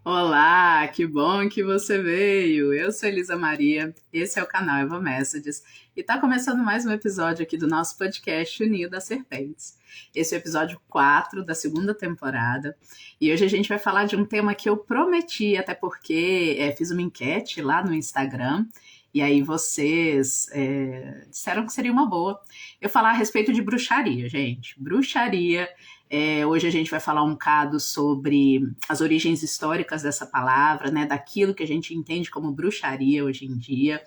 Olá, que bom que você veio. Eu sou Elisa Maria, esse é o canal Eva Messages e tá começando mais um episódio aqui do nosso podcast O Ninho das Serpentes. Esse é o episódio 4 da segunda temporada e hoje a gente vai falar de um tema que eu prometi, até porque fiz uma enquete lá no Instagram e aí vocês disseram que seria uma boa eu falar a respeito de bruxaria, gente. Bruxaria. Hoje a gente vai falar um bocado sobre as origens históricas dessa palavra, né, daquilo que a gente entende como bruxaria hoje em dia.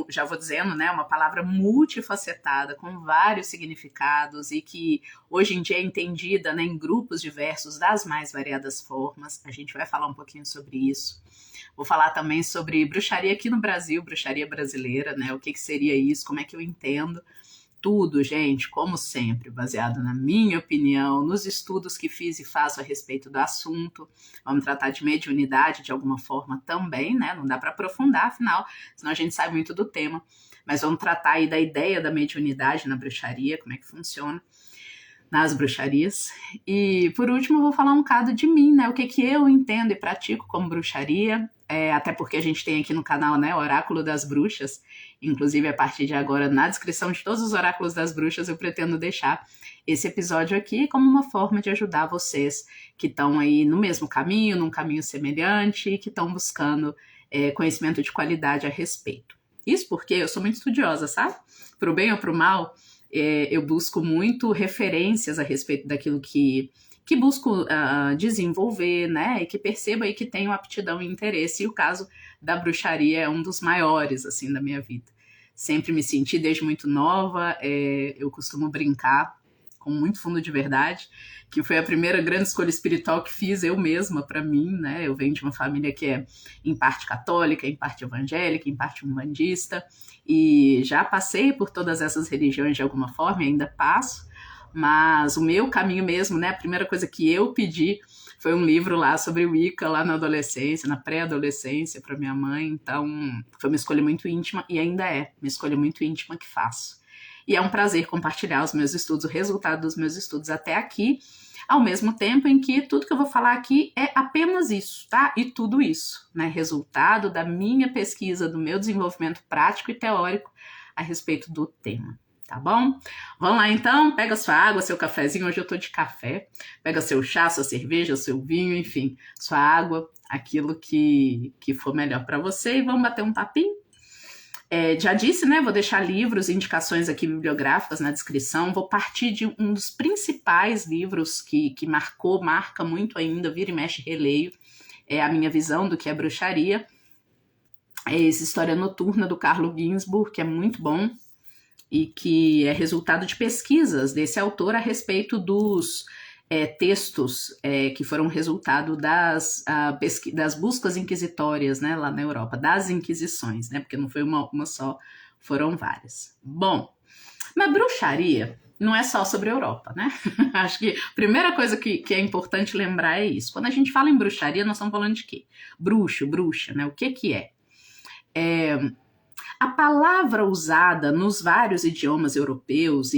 Já vou dizendo, né, uma palavra multifacetada, com vários significados e que hoje em dia é entendida, né, em grupos diversos das mais variadas formas. A gente vai falar um pouquinho sobre isso. Vou falar também sobre bruxaria aqui no Brasil, bruxaria brasileira, né, o que seria isso, como é que eu entendo. Tudo, gente, como sempre, baseado na minha opinião, nos estudos que fiz e faço a respeito do assunto. Vamos tratar de mediunidade de alguma forma também, né? Não dá para aprofundar, afinal, senão a gente sabe muito do tema. Mas vamos tratar aí da ideia da mediunidade na bruxaria, como é que funciona nas bruxarias. E, por último, eu vou falar um bocado de mim, né? O que eu entendo e pratico como bruxaria. Até porque a gente tem aqui no canal, né, o Oráculo das Bruxas. Inclusive, a partir de agora, na descrição de todos os Oráculos das Bruxas, eu pretendo deixar esse episódio aqui como uma forma de ajudar vocês que estão aí no mesmo caminho, num caminho semelhante e que estão buscando conhecimento de qualidade a respeito. Isso porque eu sou muito estudiosa, sabe? Pro bem ou pro mal, eu busco muito referências a respeito daquilo que busco desenvolver, né, e que perceba aí que tenho aptidão e interesse, e o caso da bruxaria é um dos maiores, assim, da minha vida. Sempre me senti desde muito nova, eu costumo brincar com muito fundo de verdade, que foi a primeira grande escolha espiritual que fiz eu mesma para mim, né, eu venho de uma família que é em parte católica, em parte evangélica, em parte umbandista, e já passei por todas essas religiões de alguma forma, e ainda passo, mas o meu caminho mesmo, né, a primeira coisa que eu pedi foi um livro lá sobre Wicca, lá na adolescência, na pré-adolescência, para minha mãe, então foi uma escolha muito íntima, e ainda é uma escolha muito íntima que faço. E é um prazer compartilhar os meus estudos, o resultado dos meus estudos até aqui, ao mesmo tempo em que tudo que eu vou falar aqui é apenas isso, tá? E tudo isso, né? Resultado da minha pesquisa, do meu desenvolvimento prático e teórico a respeito do tema, tá bom? Vamos lá então, pega sua água, seu cafezinho, hoje eu tô de café, pega seu chá, sua cerveja, seu vinho, enfim, sua água, aquilo que for melhor para você e vamos bater um papinho? Já disse, né? Vou deixar livros, indicações aqui bibliográficas na descrição. Vou partir de um dos principais livros que marca muito ainda, vira e mexe, releio, é a minha visão do que é bruxaria. É essa História Noturna do Carlo Ginzburg, que é muito bom e que é resultado de pesquisas desse autor a respeito dos textos que foram resultado das buscas inquisitórias, né, lá na Europa, das inquisições, né, porque não foi uma só, foram várias. Bom, mas bruxaria não é só sobre a Europa, né? Acho que a primeira coisa que é importante lembrar é isso. Quando a gente fala em bruxaria, nós estamos falando de quê? Bruxo, bruxa, né? O que é? A palavra usada nos vários idiomas europeus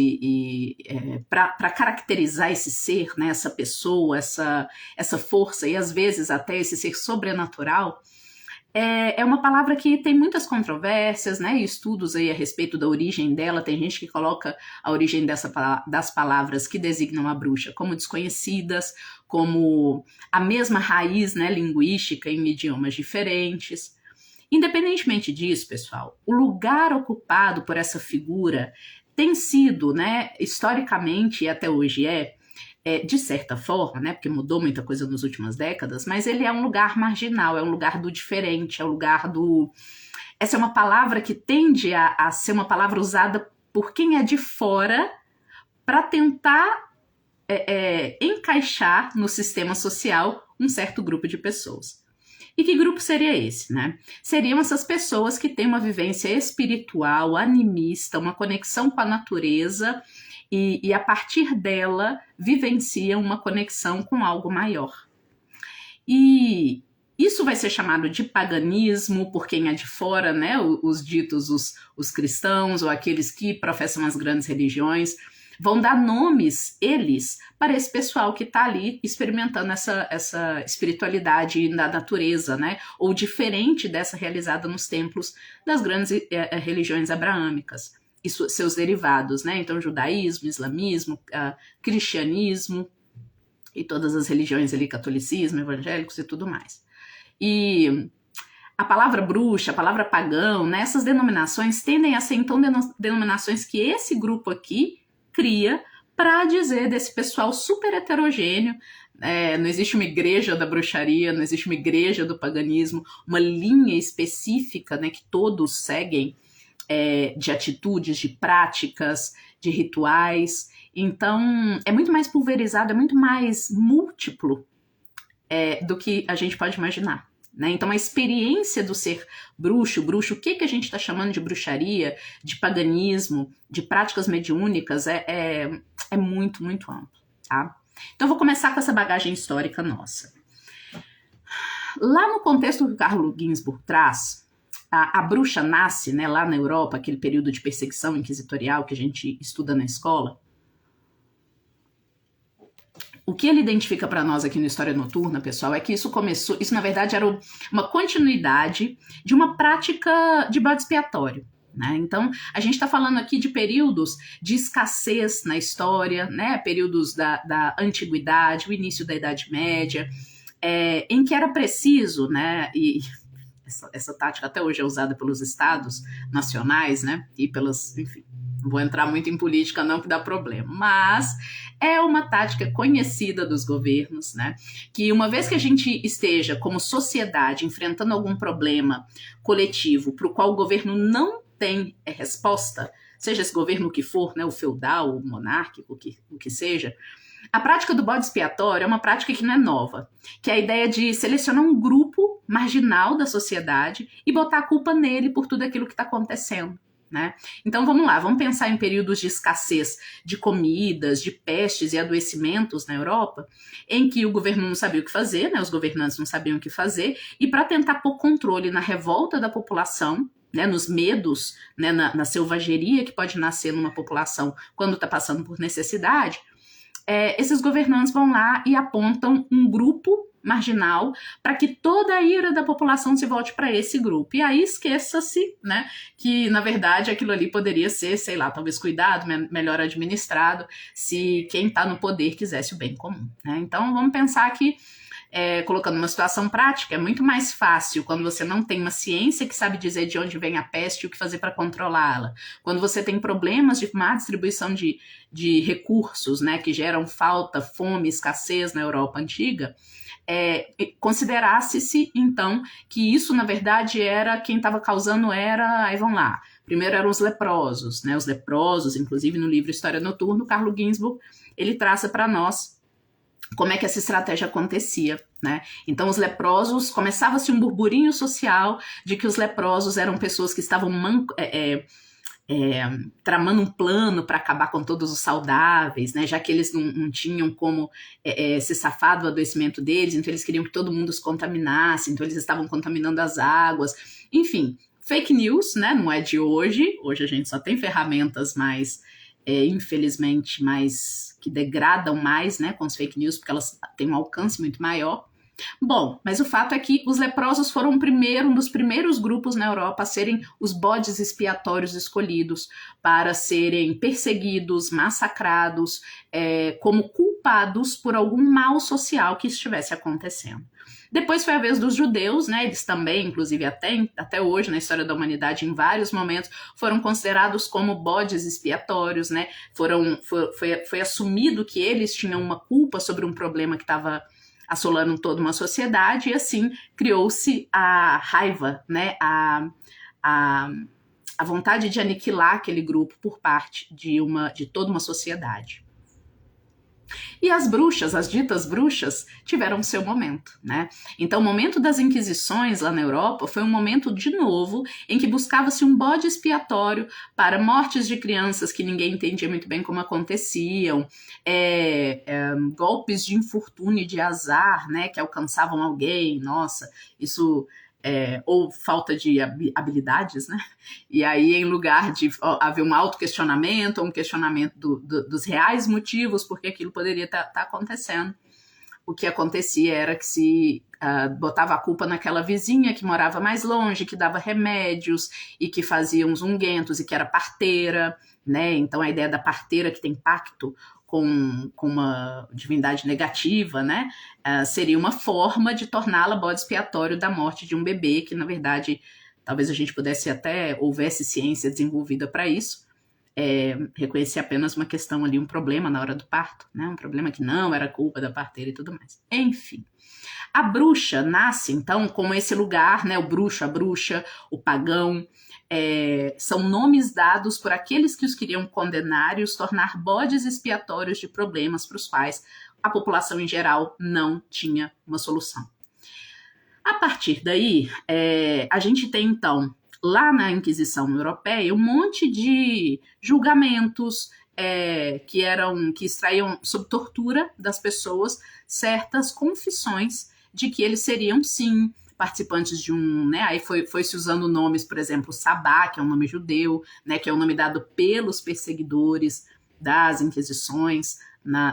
para caracterizar esse ser, né, essa pessoa, essa força e às vezes até esse ser sobrenatural, é uma palavra que tem muitas controvérsias, né, e estudos aí a respeito da origem dela. Tem gente que coloca a origem das palavras que designam a bruxa como desconhecidas, como a mesma raiz, né, linguística em idiomas diferentes. Independentemente disso, pessoal, o lugar ocupado por essa figura tem sido, né, historicamente e até hoje de certa forma, né, porque mudou muita coisa nas últimas décadas, mas ele é um lugar marginal, é um lugar do diferente, é um lugar do... Essa é uma palavra que tende a ser uma palavra usada por quem é de fora para tentar encaixar no sistema social um certo grupo de pessoas. E que grupo seria esse, né? Seriam essas pessoas que têm uma vivência espiritual, animista, uma conexão com a natureza e a partir dela vivenciam uma conexão com algo maior. E isso vai ser chamado de paganismo por quem é de fora, né? Os ditos, os cristãos ou aqueles que professam as grandes religiões, vão dar nomes, eles, para esse pessoal que está ali experimentando essa espiritualidade da natureza, né? Ou diferente dessa realizada nos templos das grandes religiões abraâmicas e seus derivados, né? Então, judaísmo, islamismo, cristianismo e todas as religiões ali, catolicismo, evangélicos e tudo mais. E a palavra bruxa, a palavra pagão, né, essas denominações tendem a ser, então, denominações que esse grupo aqui cria para dizer desse pessoal super heterogêneo. Não existe uma igreja da bruxaria, não existe uma igreja do paganismo, uma linha específica, né, que todos seguem, de atitudes, de práticas, de rituais. Então, é muito mais pulverizado, é muito mais múltiplo do que a gente pode imaginar. Né? Então, a experiência do ser bruxo, o que a gente está chamando de bruxaria, de paganismo, de práticas mediúnicas, é muito, muito amplo. Tá? Então, eu vou começar com essa bagagem histórica nossa. Lá no contexto que o Carlo Ginzburg traz, a bruxa nasce, né, lá na Europa, aquele período de perseguição inquisitorial que a gente estuda na escola. O que ele identifica para nós aqui no História Noturna, pessoal, é que isso na verdade era uma continuidade de uma prática de bode expiatório. Né? Então, a gente está falando aqui de períodos de escassez na história, né? Períodos da antiguidade, o início da Idade Média, em que era preciso, né? E essa tática até hoje é usada pelos estados nacionais, né? E pelas, enfim, não vou entrar muito em política não, que dá problema, mas é uma tática conhecida dos governos, né? Que uma vez que a gente esteja como sociedade enfrentando algum problema coletivo para o qual o governo não tem resposta, seja esse governo que for, né, o feudal, o monárquico, o que seja, a prática do bode expiatório é uma prática que não é nova, que é a ideia de selecionar um grupo marginal da sociedade e botar a culpa nele por tudo aquilo que está acontecendo. Né? Então vamos lá, vamos pensar em períodos de escassez de comidas, de pestes e adoecimentos na Europa, em que o governo não sabia o que fazer, né? Os governantes não sabiam o que fazer, e para tentar pôr controle na revolta da população, né, nos medos, né, na selvageria que pode nascer numa população quando está passando por necessidade, esses governantes vão lá e apontam um grupo marginal para que toda a ira da população se volte para esse grupo. E aí esqueça-se, né, que na verdade aquilo ali poderia ser, sei lá, talvez cuidado, melhor administrado, se quem está no poder quisesse o bem comum. Né? Então vamos pensar que, colocando uma situação prática, é muito mais fácil quando você não tem uma ciência que sabe dizer de onde vem a peste e o que fazer para controlá-la. Quando você tem problemas de má distribuição de recursos, né, que geram falta, fome, escassez na Europa antiga, considerasse-se, então, que isso, na verdade, era quem estava causando aí vamos lá, primeiro eram os leprosos, né, os leprosos, inclusive no livro História Noturna, o Carlo Ginzburg, ele traça para nós como é que essa estratégia acontecia, né? Então os leprosos, começava-se um burburinho social de que os leprosos eram pessoas que estavam tramando um plano para acabar com todos os saudáveis, né? Já que eles não tinham como se safar do adoecimento deles, então eles queriam que todo mundo os contaminasse, então eles estavam contaminando as águas, enfim, fake news, né? Não é de hoje a gente só tem ferramentas mais, infelizmente, que degradam mais, né, com as fake news, porque elas têm um alcance muito maior. Bom, mas o fato é que os leprosos foram um dos primeiros grupos na Europa a serem os bodes expiatórios escolhidos para serem perseguidos, massacrados, como culpados por algum mal social que estivesse acontecendo. Depois foi a vez dos judeus, né? Eles também, inclusive até hoje, na história da humanidade, em vários momentos, foram considerados como bodes expiatórios, né? Foi assumido que eles tinham uma culpa sobre um problema que estava assolando toda uma sociedade, e assim criou-se a raiva, né? A vontade de aniquilar aquele grupo por parte de toda uma sociedade. E as bruxas, as ditas bruxas, tiveram seu momento, né? Então, o momento das inquisições lá na Europa foi um momento, de novo, em que buscava-se um bode expiatório para mortes de crianças que ninguém entendia muito bem como aconteciam, golpes de infortúnio e de azar, né, que alcançavam alguém. Nossa, isso ou falta de habilidades, né? E aí, em lugar de haver um autoquestionamento ou um questionamento dos reais motivos por que aquilo poderia estar acontecendo, o que acontecia era que se botava a culpa naquela vizinha que morava mais longe, que dava remédios e que fazia uns unguentos e que era parteira, né? Então a ideia da parteira que tem pacto com uma divindade negativa, né? Seria uma forma de torná-la bode expiatório da morte de um bebê, que na verdade talvez a gente pudesse até, houvesse ciência desenvolvida para isso, reconhecer apenas uma questão ali, um problema na hora do parto, né? Um problema que não era culpa da parteira e tudo mais. Enfim, a bruxa nasce então como esse lugar, né? O bruxo, a bruxa, o pagão, são nomes dados por aqueles que os queriam condenar e os tornar bodes expiatórios de problemas para os quais a população em geral não tinha uma solução. A partir daí, a gente tem então lá na Inquisição Europeia um monte de julgamentos que extraíam sob tortura das pessoas certas confissões de que eles seriam sim participantes de né? Aí foi se usando nomes, por exemplo, Sabá, que é um nome judeu, né? Que é o nome dado pelos perseguidores das Inquisições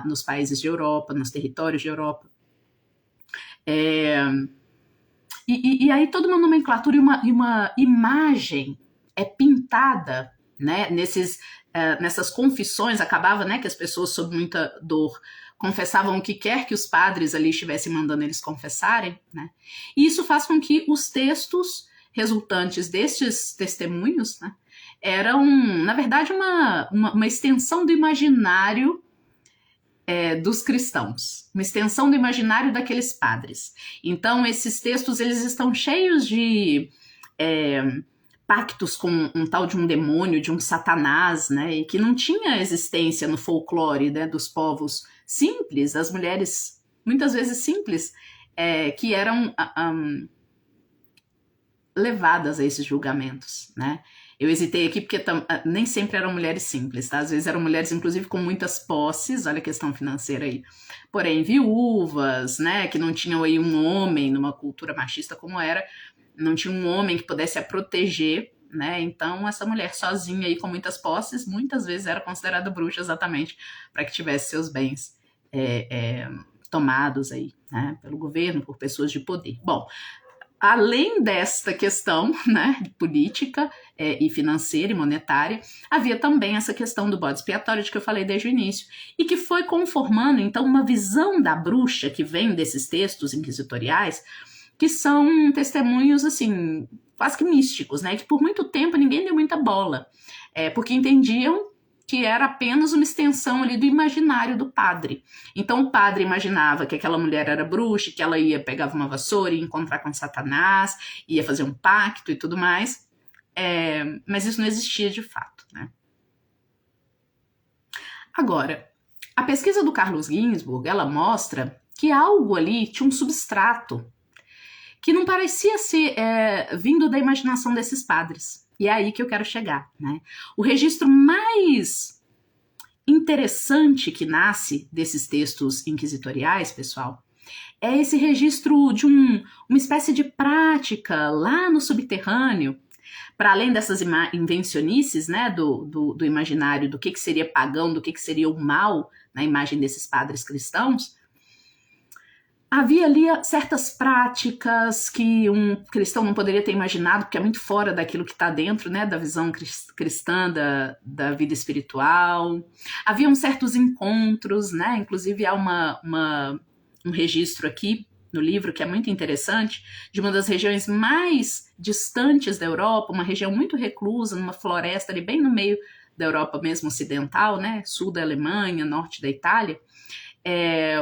nos países de Europa, nos territórios de Europa. E aí toda uma nomenclatura e uma imagem pintada, né, nessas confissões. Acabava, né, que as pessoas sob muita dor confessavam o que quer que os padres ali estivessem mandando eles confessarem, né? E isso faz com que os textos resultantes destes testemunhos, né, eram, na verdade, uma extensão do imaginário dos cristãos, uma extensão do imaginário daqueles padres. Então, esses textos eles estão cheios de pactos com um tal de um demônio, de um satanás, né, e que não tinha existência no folclore, né, dos povos simples, as mulheres muitas vezes simples, que eram levadas a esses julgamentos, né? Eu hesitei aqui porque nem sempre eram mulheres simples, tá? Às vezes eram mulheres, inclusive, com muitas posses, olha a questão financeira aí. Porém, viúvas, né? Que não tinham aí um homem, numa cultura machista como era, não tinha um homem que pudesse a proteger, né? Então, essa mulher sozinha aí, com muitas posses, muitas vezes era considerada bruxa exatamente para que tivesse seus bens tomados aí, né? Pelo governo, por pessoas de poder. Bom, além desta questão, né, política e financeira e monetária, havia também essa questão do bode expiatório de que eu falei desde o início, e que foi conformando, então, uma visão da bruxa que vem desses textos inquisitoriais, que são testemunhos, assim, quase que místicos, né, que por muito tempo ninguém deu muita bola, porque entendiam que era apenas uma extensão ali do imaginário do padre. Então o padre imaginava que aquela mulher era bruxa, que ela pegava uma vassoura e ia encontrar com Satanás, ia fazer um pacto e tudo mais, mas isso não existia de fato, né? Agora, a pesquisa do Carlos Ginzburg, ela mostra que algo ali tinha um substrato que não parecia ser vindo da imaginação desses padres. E é aí que eu quero chegar, né? O registro mais interessante que nasce desses textos inquisitoriais, pessoal, é esse registro de uma espécie de prática lá no subterrâneo, para além dessas invencionices, né, do imaginário do que seria pagão, do que seria o mal na imagem desses padres cristãos. Havia ali certas práticas que um cristão não poderia ter imaginado, porque é muito fora daquilo que está dentro, né, da visão cristã da vida espiritual. Haviam certos encontros, né, inclusive há um registro aqui no livro que é muito interessante, de uma das regiões mais distantes da Europa, uma região muito reclusa, numa floresta ali bem no meio da Europa mesmo ocidental, né, sul da Alemanha, norte da Itália.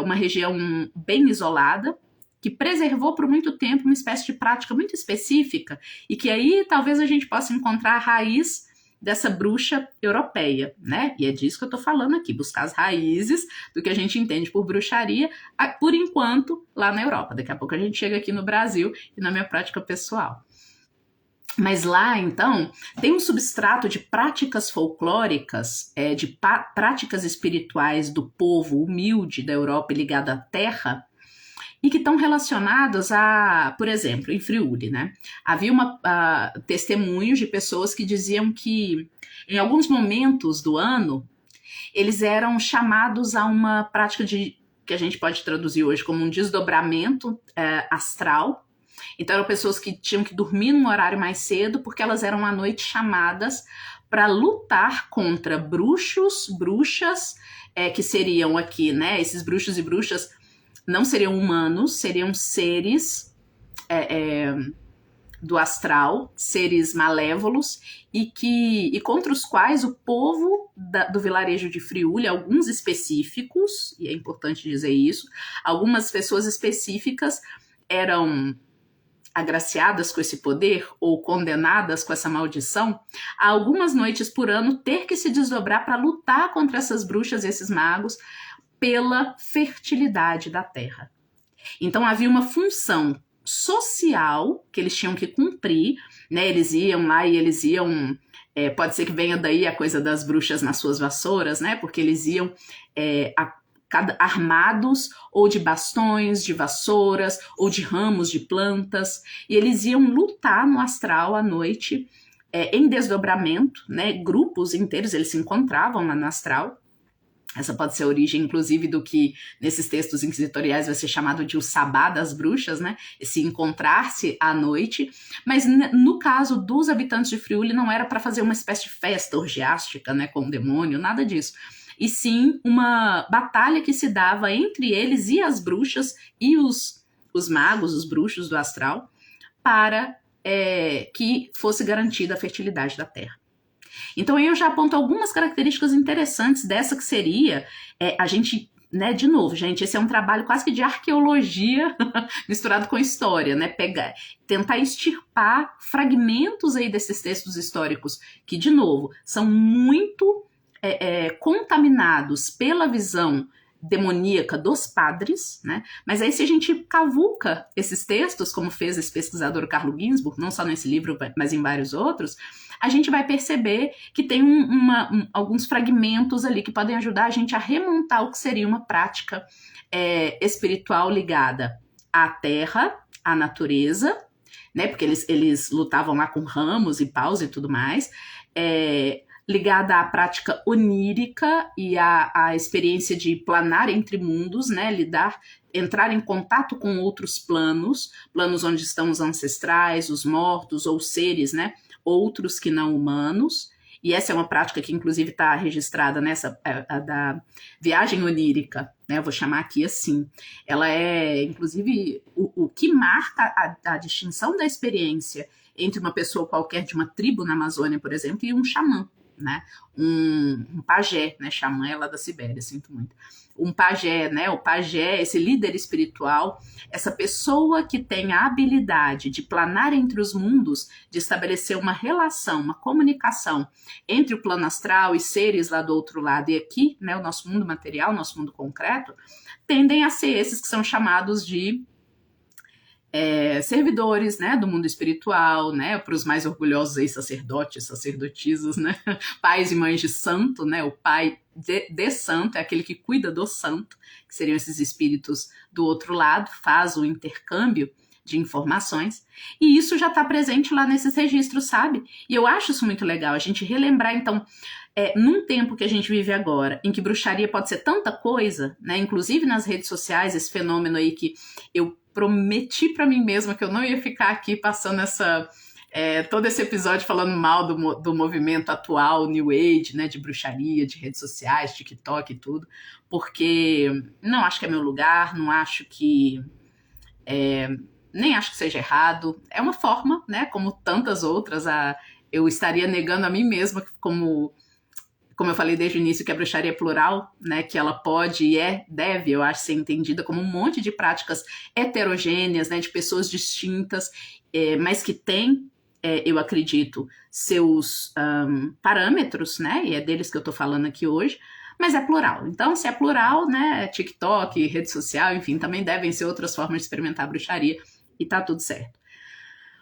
Uma região bem isolada, que preservou por muito tempo uma espécie de prática muito específica, e que aí talvez a gente possa encontrar a raiz dessa bruxa europeia, né? E é disso que eu tô falando aqui, buscar as raízes do que a gente entende por bruxaria, por enquanto, lá na Europa. Daqui a pouco a gente chega aqui no Brasil e na minha prática pessoal. Mas lá, então, tem um substrato de práticas folclóricas, de práticas espirituais do povo humilde da Europa ligado à terra, e que estão relacionados a, por exemplo, em Friuli, né? Havia testemunhos de pessoas que diziam que em alguns momentos do ano eles eram chamados a uma prática que a gente pode traduzir hoje como um desdobramento astral. Então eram pessoas que tinham que dormir num horário mais cedo porque elas eram à noite chamadas para lutar contra bruxos, bruxas, que seriam aqui, né? Esses bruxos e bruxas não seriam humanos, seriam seres do astral, seres malévolos, e contra os quais o povo do vilarejo de Friuli, alguns específicos, e é importante dizer isso, algumas pessoas específicas eram agraciadas com esse poder ou condenadas com essa maldição a algumas noites por ano ter que se desdobrar para lutar contra essas bruxas e esses magos pela fertilidade da terra. Então havia uma função social que eles tinham que cumprir, né? Eles iam lá e eles iam... pode ser que venha daí a coisa das bruxas nas suas vassouras, né? Porque eles iam armados ou de bastões, de vassouras, ou de ramos de plantas, e eles iam lutar no astral à noite, em desdobramento, né? Grupos inteiros, eles se encontravam lá no astral. Essa pode ser a origem, inclusive, do que nesses textos inquisitoriais vai ser chamado de o sabá das bruxas, né? Esse encontrar-se à noite. Mas no caso dos habitantes de Friuli, não era para fazer uma espécie de festa orgiástica, né, com o demônio, nada disso. E sim uma batalha que se dava entre eles e as bruxas e os magos, os bruxos do astral, para que fosse garantida a fertilidade da terra. Então eu já aponto algumas características interessantes dessa que seria a gente, né, de novo, gente, esse é um trabalho quase que de arqueologia misturado com história, né, tentar extirpar fragmentos aí desses textos históricos que, de novo, são muito contaminados pela visão demoníaca dos padres, né? Mas aí se a gente cavuca esses textos, como fez esse pesquisador Carlo Ginzburg, não só nesse livro, mas em vários outros, a gente vai perceber que tem alguns fragmentos ali que podem ajudar a gente a remontar o que seria uma prática espiritual ligada à terra, à natureza, né? Porque eles lutavam lá com ramos e paus e tudo mais, ligada à prática onírica e à experiência de planar entre mundos, né? Entrar em contato com outros planos onde estão os ancestrais, os mortos ou seres, né? Outros que não humanos. E essa é uma prática que, inclusive, está registrada nessa da viagem onírica, né? Eu vou chamar aqui assim. Ela é, inclusive, o que marca a distinção da experiência entre uma pessoa qualquer de uma tribo na Amazônia, por exemplo, e um xamã, né? Um pajé, né? Xamã é lá da Sibéria, sinto muito. Um pajé, né? O pajé, esse líder espiritual, essa pessoa que tem a habilidade de planar entre os mundos, de estabelecer uma relação, uma comunicação entre o plano astral e seres lá do outro lado e aqui, né? O nosso mundo material, o nosso mundo concreto, tendem a ser esses que são chamados de servidores, né, do mundo espiritual, né, para os mais orgulhosos aí, sacerdotes, sacerdotisas, né, pais e mães de santo, né, o pai de santo é aquele que cuida do santo, que seriam esses espíritos do outro lado, faz o intercâmbio de informações, e isso já está presente lá nesses registros, sabe? E eu acho isso muito legal, a gente relembrar, então, num tempo que a gente vive agora, em que bruxaria pode ser tanta coisa, né, inclusive nas redes sociais, esse fenômeno aí que eu prometi para mim mesma que eu não ia ficar aqui passando todo esse episódio falando mal do movimento atual, New Age, né, de bruxaria, de redes sociais, TikTok e tudo, porque não acho que é meu lugar, não acho que... nem acho que seja errado, é uma forma, né, como tantas outras, eu estaria negando a mim mesma, como eu falei desde o início, que a bruxaria é plural, né, que ela pode e deve, eu acho, ser entendida como um monte de práticas heterogêneas, né, de pessoas distintas, mas que têm, eu acredito, seus parâmetros, né, e é deles que eu estou falando aqui hoje, mas é plural. Então, se é plural, né, TikTok, rede social, enfim, também devem ser outras formas de experimentar a bruxaria, e tá tudo certo.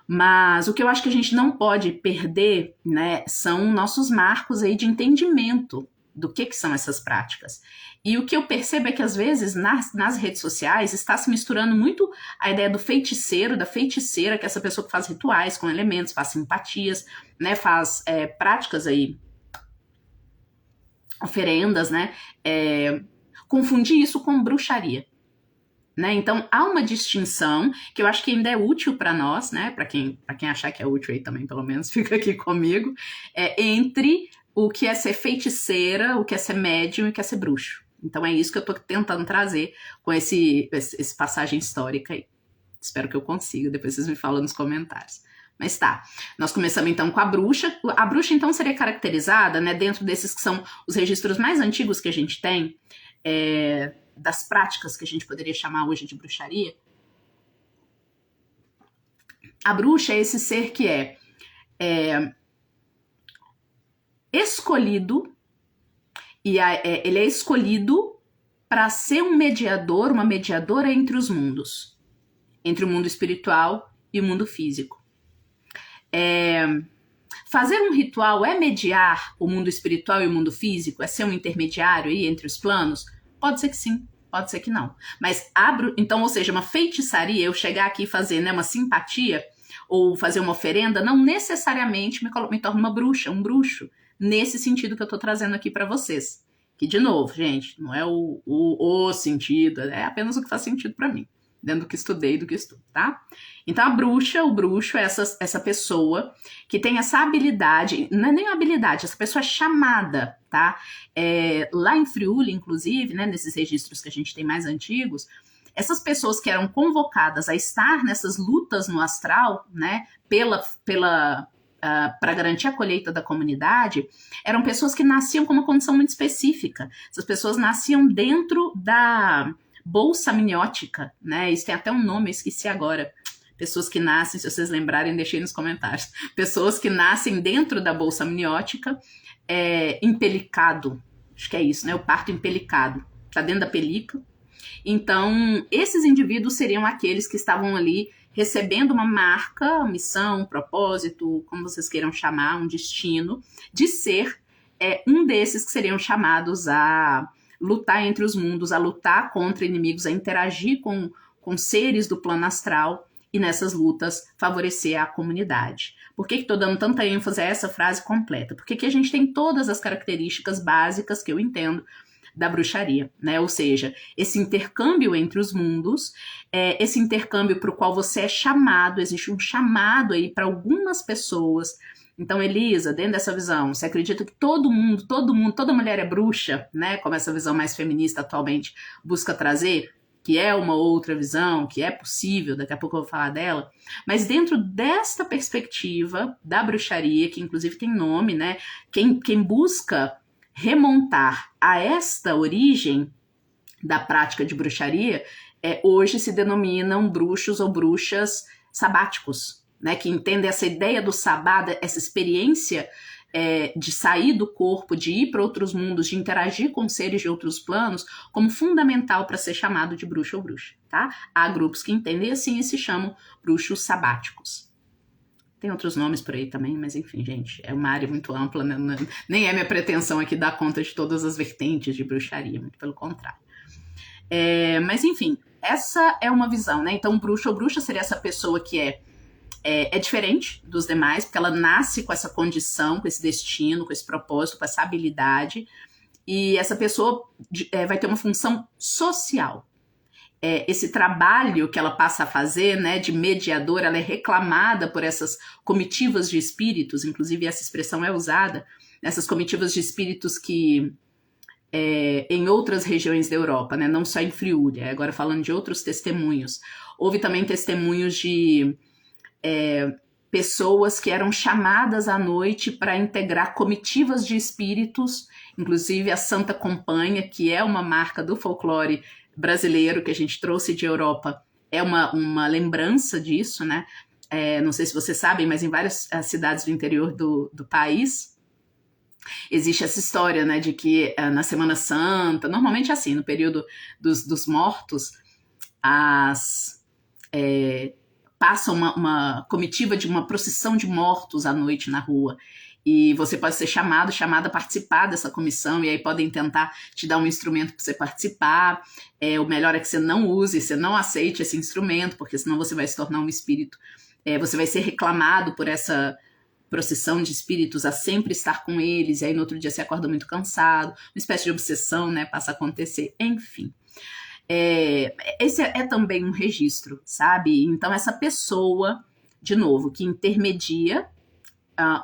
Mas o que eu acho que a gente não pode perder, né, são nossos marcos aí de entendimento do que são essas práticas. E o que eu percebo é que, às vezes, nas redes sociais, está se misturando muito a ideia do feiticeiro, da feiticeira, que é essa pessoa que faz rituais com elementos, faz simpatias, né, faz práticas aí, oferendas, né, confundir isso com bruxaria. Né? Então, há uma distinção que eu acho que ainda é útil para nós, né? Para quem achar que é útil aí também, pelo menos, fica aqui comigo, entre o que é ser feiticeira, o que é ser médium e o que é ser bruxo. Então, é isso que eu estou tentando trazer com esse passagem histórica aí. Espero que eu consiga, depois vocês me falam nos comentários. Mas tá, nós começamos então com a bruxa. A bruxa, então, seria caracterizada, né, dentro desses que são os registros mais antigos que a gente tem, das práticas que a gente poderia chamar hoje de bruxaria. A bruxa é esse ser que é escolhido, e ele é escolhido para ser um mediador, uma mediadora entre os mundos, entre o mundo espiritual e o mundo físico. Fazer um ritual é mediar o mundo espiritual e o mundo físico? É ser um intermediário aí entre os planos? Pode ser que sim, pode ser que não. Mas então, ou seja, uma feitiçaria, eu chegar aqui e fazer, né, uma simpatia ou fazer uma oferenda, não necessariamente me torna uma bruxa, um bruxo, nesse sentido que eu tô trazendo aqui para vocês. Que, de novo, gente, não é o sentido, é apenas o que faz sentido para mim, dentro do que estudei e do que estudo, tá? Então, a bruxa, o bruxo é essa pessoa que tem essa habilidade, não é nem habilidade, essa pessoa é chamada, tá? Lá em Friuli, inclusive, né, nesses registros que a gente tem mais antigos, essas pessoas que eram convocadas a estar nessas lutas no astral, né, para garantir a colheita da comunidade, eram pessoas que nasciam com uma condição muito específica. Essas pessoas nasciam dentro da bolsa amniótica, né? Isso tem até um nome, eu esqueci agora. Pessoas que nascem, se vocês lembrarem, deixem nos comentários. Pessoas que nascem dentro da bolsa amniótica, empelicado. Acho que é isso, né? O parto empelicado. Tá dentro da pelica. Então, esses indivíduos seriam aqueles que estavam ali recebendo uma marca, missão, propósito, como vocês queiram chamar, um destino, de ser um desses que seriam chamados a lutar entre os mundos, a lutar contra inimigos, a interagir com seres do plano astral e nessas lutas favorecer a comunidade. Por que estou dando tanta ênfase a essa frase completa? Porque aqui a gente tem todas as características básicas que eu entendo da bruxaria, né? Ou seja, esse intercâmbio entre os mundos, esse intercâmbio para o qual você é chamado, existe um chamado aí para algumas pessoas. Então, Elisa, dentro dessa visão, você acredita que todo mundo, toda mulher é bruxa, né? Como essa visão mais feminista atualmente busca trazer, que é uma outra visão, que é possível, daqui a pouco eu vou falar dela. Mas dentro desta perspectiva da bruxaria, que inclusive tem nome, né? Quem busca remontar a esta origem da prática de bruxaria, hoje se denominam bruxos ou bruxas sabáticos, né, que entendem essa ideia do sabá, essa experiência de sair do corpo, de ir para outros mundos, de interagir com seres de outros planos, como fundamental para ser chamado de bruxo ou bruxa, tá? Há grupos que entendem assim e se chamam bruxos sabáticos. Tem outros nomes por aí também, mas enfim, gente, é uma área muito ampla, né? Nem é minha pretensão aqui dar conta de todas as vertentes de bruxaria, muito pelo contrário. Mas enfim, essa é uma visão, né? Então, bruxo ou bruxa seria essa pessoa que é diferente dos demais, porque ela nasce com essa condição, com esse destino, com esse propósito, com essa habilidade, e essa pessoa vai ter uma função social. Esse trabalho que ela passa a fazer, né, de mediadora, ela é reclamada por essas comitivas de espíritos, inclusive essa expressão é usada, essas comitivas de espíritos que em outras regiões da Europa, né, não só em Friuli, agora falando de outros testemunhos. Houve também testemunhos de pessoas que eram chamadas à noite para integrar comitivas de espíritos, inclusive a Santa Companhia, que é uma marca do folclore brasileiro que a gente trouxe de Europa, é uma lembrança disso, né? Não sei se vocês sabem, mas em várias cidades do interior do país existe essa história, né, de que na Semana Santa, normalmente assim, no período dos mortos, passa uma comitiva de uma procissão de mortos à noite na rua. E você pode ser chamada a participar dessa comissão, e aí podem tentar te dar um instrumento para você participar. O melhor é que você não use, você não aceite esse instrumento, porque senão você vai se tornar um espírito. Você vai ser reclamado por essa procissão de espíritos a sempre estar com eles, e aí no outro dia você acorda muito cansado, uma espécie de obsessão, né, passa a acontecer, enfim. Esse é também um registro, sabe? Então essa pessoa, de novo, que intermedia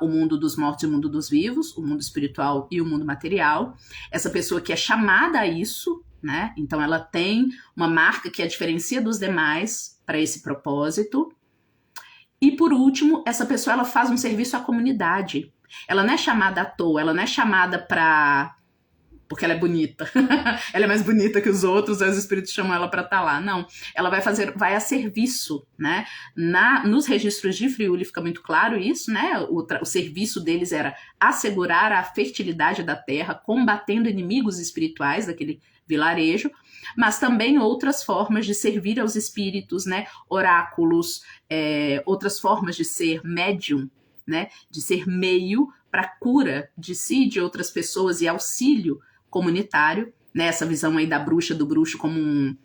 o mundo dos mortos e o mundo dos vivos, o mundo espiritual e o mundo material, essa pessoa que é chamada a isso, né? Então ela tem uma marca que a diferencia dos demais para esse propósito. E por último, essa pessoa ela faz um serviço à comunidade. Ela não é chamada à toa, ela não é chamada para porque ela é bonita. Ela é mais bonita que os outros, aí os espíritos chamam ela para estar lá. Não, ela vai a serviço, né? Nos registros de Friuli fica muito claro isso, né? O serviço deles era assegurar a fertilidade da terra, combatendo inimigos espirituais daquele vilarejo, mas também outras formas de servir aos espíritos, né? Oráculos, outras formas de ser médium, né? De ser meio para cura de si e de outras pessoas e auxílio comunitário, né? Essa visão aí da bruxa, do bruxo como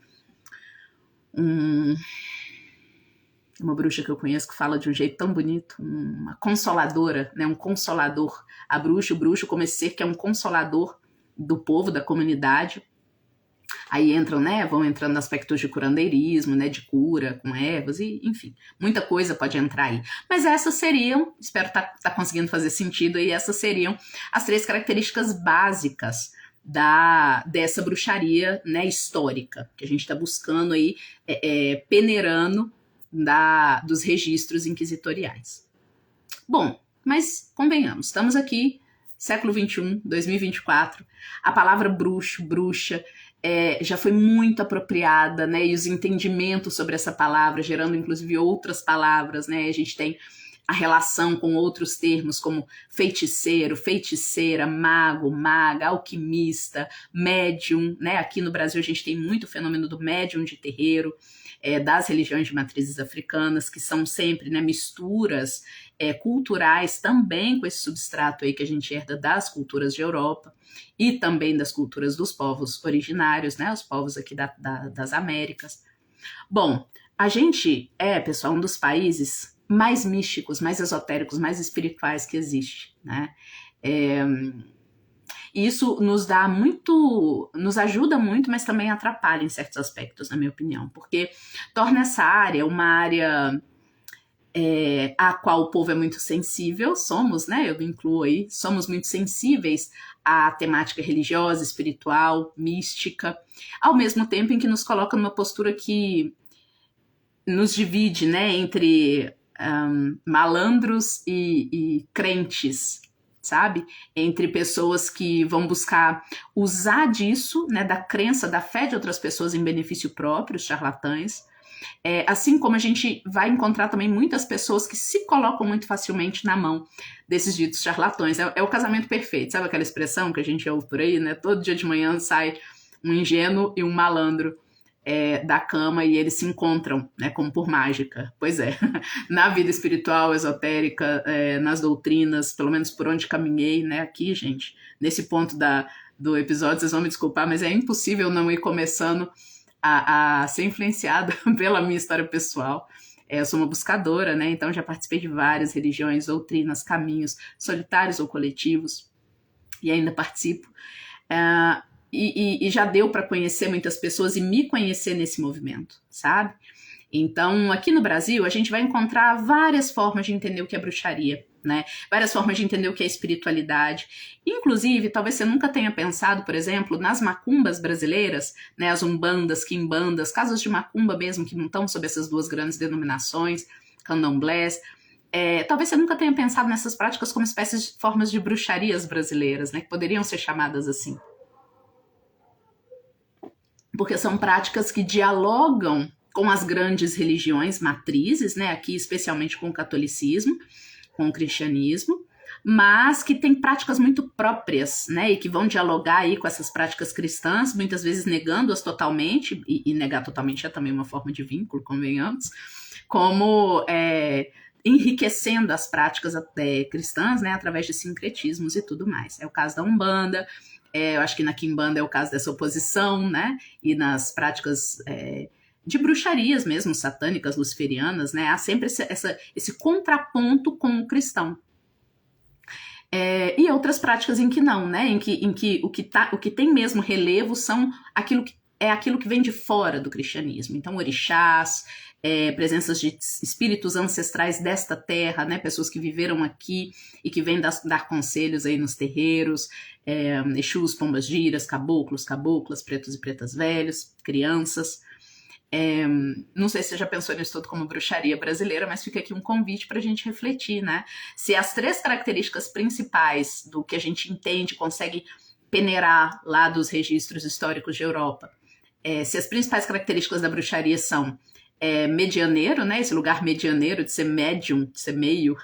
uma bruxa que eu conheço que fala de um jeito tão bonito, uma consoladora, né? Um consolador. A bruxa, o bruxo como esse ser que é um consolador do povo, da comunidade. Aí entram, né? Vão entrando aspectos de curandeirismo, né? De cura com ervas e, enfim, muita coisa pode entrar aí. Mas essas seriam, espero tá conseguindo fazer sentido aí, essas seriam as 3 características básicas dessa bruxaria, né, histórica, que a gente está buscando aí, peneirando dos registros inquisitoriais. Bom, mas convenhamos, estamos aqui, século XXI, 2024, a palavra bruxo, bruxa, já foi muito apropriada, né, e os entendimentos sobre essa palavra, gerando inclusive outras palavras, né, a gente tem a relação com outros termos como feiticeiro, feiticeira, mago, maga, alquimista, médium, né? Aqui no Brasil a gente tem muito o fenômeno do médium de terreiro, das religiões de matrizes africanas, que são sempre, né, misturas culturais também com esse substrato aí que a gente herda das culturas de Europa e também das culturas dos povos originários, né? Os povos aqui das Américas. Bom, a gente pessoal, um dos países mais místicos, mais esotéricos, mais espirituais que existe, né? E isso nos ajuda muito, mas também atrapalha em certos aspectos, na minha opinião, porque torna essa área uma área a qual o povo é muito sensível, somos, né? Eu me incluo aí, somos muito sensíveis à temática religiosa, espiritual, mística, ao mesmo tempo em que nos coloca numa postura que nos divide, né, entre malandros e crentes, sabe? Entre pessoas que vão buscar usar disso, né, da crença, da fé de outras pessoas em benefício próprio, os charlatães. Assim como a gente vai encontrar também muitas pessoas que se colocam muito facilmente na mão desses ditos charlatões. É o casamento perfeito, sabe aquela expressão que a gente ouve por aí, né? Todo dia de manhã sai um ingênuo e um malandro da cama e eles se encontram, né, como por mágica. Pois é, na vida espiritual, esotérica, nas doutrinas, pelo menos por onde caminhei, né, aqui, gente, nesse ponto do episódio, vocês vão me desculpar, mas é impossível não ir começando a ser influenciada pela minha história pessoal. Eu sou uma buscadora, né, então já participei de várias religiões, doutrinas, caminhos, solitários ou coletivos, e ainda participo. E já deu para conhecer muitas pessoas e me conhecer nesse movimento, sabe? Então, aqui no Brasil, a gente vai encontrar várias formas de entender o que é bruxaria, né? Várias formas de entender o que é espiritualidade. Inclusive, talvez você nunca tenha pensado, por exemplo, nas macumbas brasileiras, né? As umbandas, quimbandas, casas de macumba mesmo, que não estão sob essas 2 grandes denominações, candomblés. Talvez você nunca tenha pensado nessas práticas como espécies de formas de bruxarias brasileiras, né? Que poderiam ser chamadas assim. Porque são práticas que dialogam com as grandes religiões matrizes, né, aqui especialmente com o catolicismo, com o cristianismo, mas que têm práticas muito próprias, né, e que vão dialogar aí com essas práticas cristãs, muitas vezes negando-as totalmente, e negar totalmente é também uma forma de vínculo, convenhamos, como enriquecendo as práticas cristãs, né, através de sincretismos e tudo mais. É o caso da Umbanda, eu acho que na Quimbanda é o caso dessa oposição, né, e nas práticas de bruxarias mesmo, satânicas, luciferianas, né, há sempre esse contraponto com o cristão. E outras práticas em que não, né, em que o que tem mesmo relevo são aquilo que vem de fora do cristianismo. Então, orixás, presenças de espíritos ancestrais desta terra, né, pessoas que viveram aqui e que vêm dar conselhos aí nos terreiros, exus, pombas giras, caboclos, caboclas, pretos e pretas velhos, crianças. Não sei se você já pensou nisso tudo como bruxaria brasileira, mas fica aqui um convite para a gente refletir, né? Se as 3 características principais do que a gente entende, consegue peneirar lá dos registros históricos de Europa, se as principais características da bruxaria são medianeiro, né? Esse lugar medianeiro de ser médium, de ser meio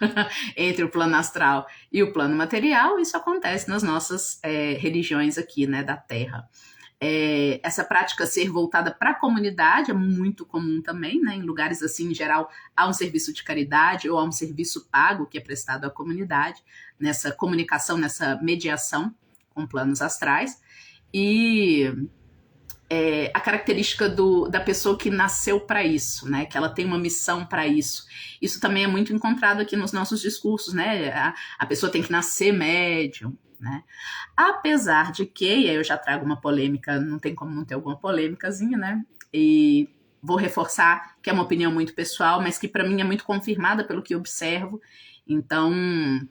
entre o plano astral e o plano material, isso acontece nas nossas religiões aqui, né, da Terra. Essa prática ser voltada para a comunidade é muito comum também, né? Em lugares assim, em geral, há um serviço de caridade ou há um serviço pago que é prestado à comunidade, nessa comunicação, nessa mediação com planos astrais. E a característica da pessoa que nasceu para isso, né? Que ela tem uma missão para isso. Isso também é muito encontrado aqui nos nossos discursos, né? A pessoa tem que nascer médium, né? Apesar de que, e aí eu já trago uma polêmica, não tem como não ter alguma polêmicazinha, né? E vou reforçar que é uma opinião muito pessoal, mas que para mim é muito confirmada pelo que observo. Então,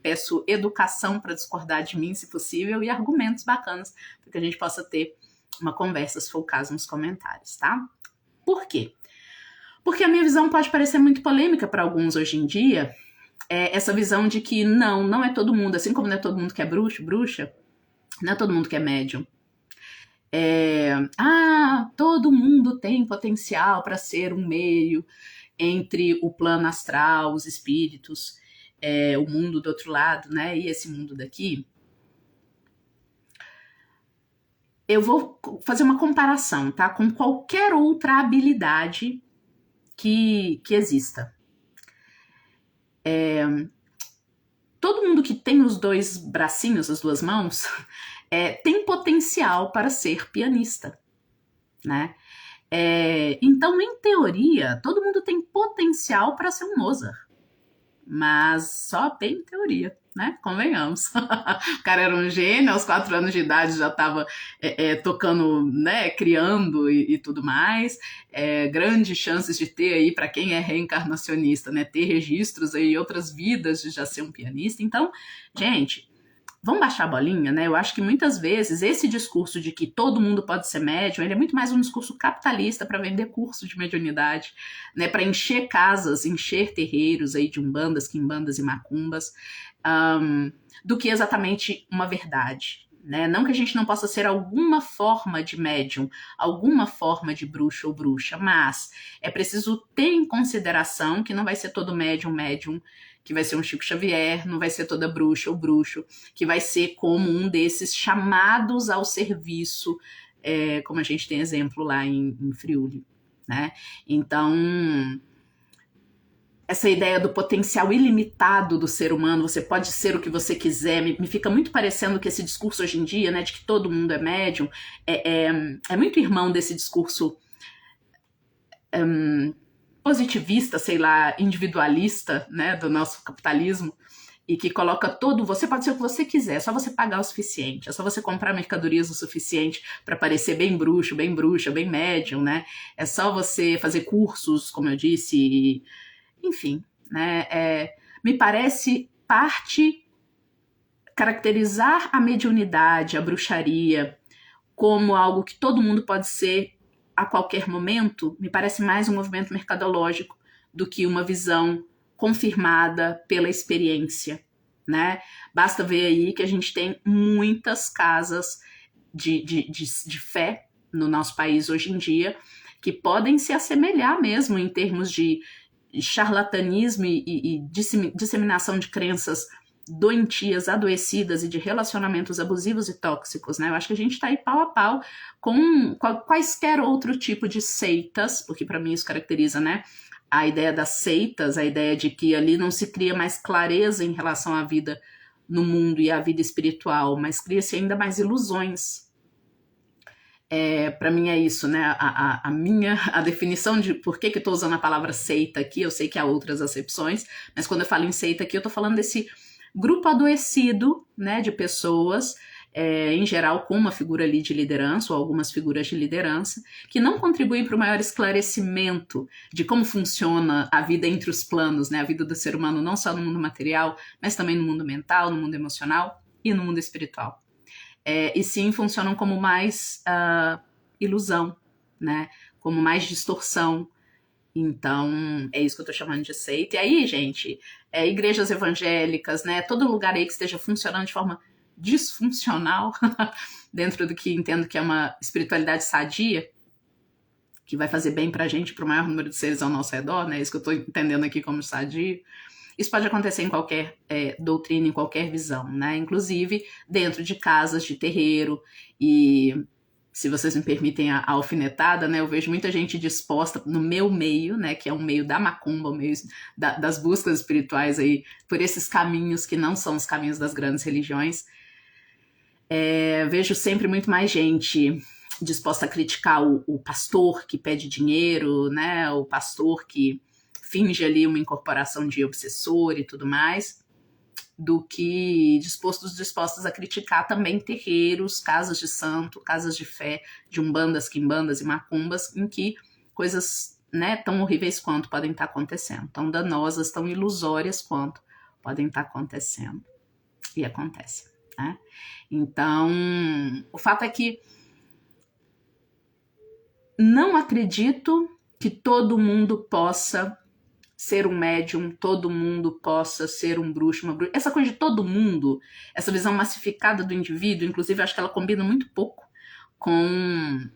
peço educação para discordar de mim, se possível, e argumentos bacanas para que a gente possa ter uma conversa, se for o caso, nos comentários, tá? Por quê? Porque a minha visão pode parecer muito polêmica para alguns hoje em dia, essa visão de que não é todo mundo, assim como não é todo mundo que é bruxo, bruxa, não é todo mundo que é médium. Todo mundo tem potencial para ser um meio entre o plano astral, os espíritos, o mundo do outro lado, né, e esse mundo daqui. Eu vou fazer uma comparação, tá, com qualquer outra habilidade que exista. Todo mundo que tem os 2 bracinhos, as 2 mãos, tem potencial para ser pianista, né? Então, em teoria, todo mundo tem potencial para ser um Mozart, mas só bem teoria, né? Convenhamos. O cara era um gênio, aos 4 anos de idade já estava tocando, né, criando e tudo mais. Grandes chances de ter aí, para quem é reencarnacionista, né, ter registros aí, outras vidas de já ser um pianista. Então, gente, vamos baixar a bolinha, né? Eu acho que muitas vezes esse discurso de que todo mundo pode ser médium, ele é muito mais um discurso capitalista para vender curso de mediunidade, né? Para encher casas, encher terreiros aí de umbandas, quimbandas e macumbas, do que exatamente uma verdade, né? Não que a gente não possa ser alguma forma de médium, alguma forma de bruxo ou bruxa, mas é preciso ter em consideração que não vai ser todo médium que vai ser um Chico Xavier, não vai ser toda bruxa ou bruxo, que vai ser como um desses chamados ao serviço, como a gente tem exemplo lá em Friuli, né? Então, essa ideia do potencial ilimitado do ser humano, você pode ser o que você quiser, me fica muito parecendo que esse discurso hoje em dia, né, de que todo mundo é médium, é muito irmão desse discurso positivista, sei lá, individualista, né, do nosso capitalismo, e que coloca você pode ser o que você quiser, é só você pagar o suficiente, é só você comprar mercadorias o suficiente para parecer bem bruxo, bem bruxa, bem médium, né, é só você fazer cursos, como eu disse, enfim, né, me parece caracterizar a mediunidade, a bruxaria, como algo que todo mundo pode ser a qualquer momento, me parece mais um movimento mercadológico do que uma visão confirmada pela experiência, né? Basta ver aí que a gente tem muitas casas de fé no nosso país hoje em dia que podem se assemelhar mesmo em termos de charlatanismo e disseminação de crenças doentias, adoecidas e de relacionamentos abusivos e tóxicos, né? Eu acho que a gente está aí pau a pau com quaisquer outro tipo de seitas, porque para mim isso caracteriza, né, a ideia das seitas, a ideia de que ali não se cria mais clareza em relação à vida no mundo e à vida espiritual, mas cria-se ainda mais ilusões. Para mim é isso, né? A definição de por que eu estou usando a palavra seita aqui, eu sei que há outras acepções, mas quando eu falo em seita aqui, eu estou falando desse grupo adoecido, né, de pessoas, em geral com uma figura ali de liderança, ou algumas figuras de liderança, que não contribuem para o maior esclarecimento de como funciona a vida entre os planos, né, a vida do ser humano, não só no mundo material, mas também no mundo mental, no mundo emocional e no mundo espiritual. E sim funcionam como mais ilusão, né, como mais distorção. Então, é isso que eu tô chamando de seita. E aí, gente, igrejas evangélicas, né, todo lugar aí que esteja funcionando de forma disfuncional, dentro do que entendo que é uma espiritualidade sadia, que vai fazer bem pra gente, pro maior número de seres ao nosso redor, né, isso que eu tô entendendo aqui como sadio. Isso pode acontecer em qualquer doutrina, em qualquer visão, né, inclusive dentro de casas de terreiro. E se vocês me permitem a alfinetada, né, eu vejo muita gente disposta no meu meio, né, que é um meio da macumba, o meio das buscas espirituais aí, por esses caminhos que não são os caminhos das grandes religiões. Vejo sempre muito mais gente disposta a criticar o pastor que pede dinheiro, né, o pastor que finge ali uma incorporação de obsessor e tudo mais, do que dispostos a criticar também terreiros, casas de santo, casas de fé, de umbandas, quimbandas e macumbas, em que coisas, né, tão horríveis quanto podem estar acontecendo, tão danosas, tão ilusórias quanto podem estar acontecendo. E acontece, né? Então, o fato é que não acredito que todo mundo possa ser um médium, todo mundo possa ser um bruxo, uma bruxa. Essa coisa de todo mundo, essa visão massificada do indivíduo, inclusive, eu acho que ela combina muito pouco com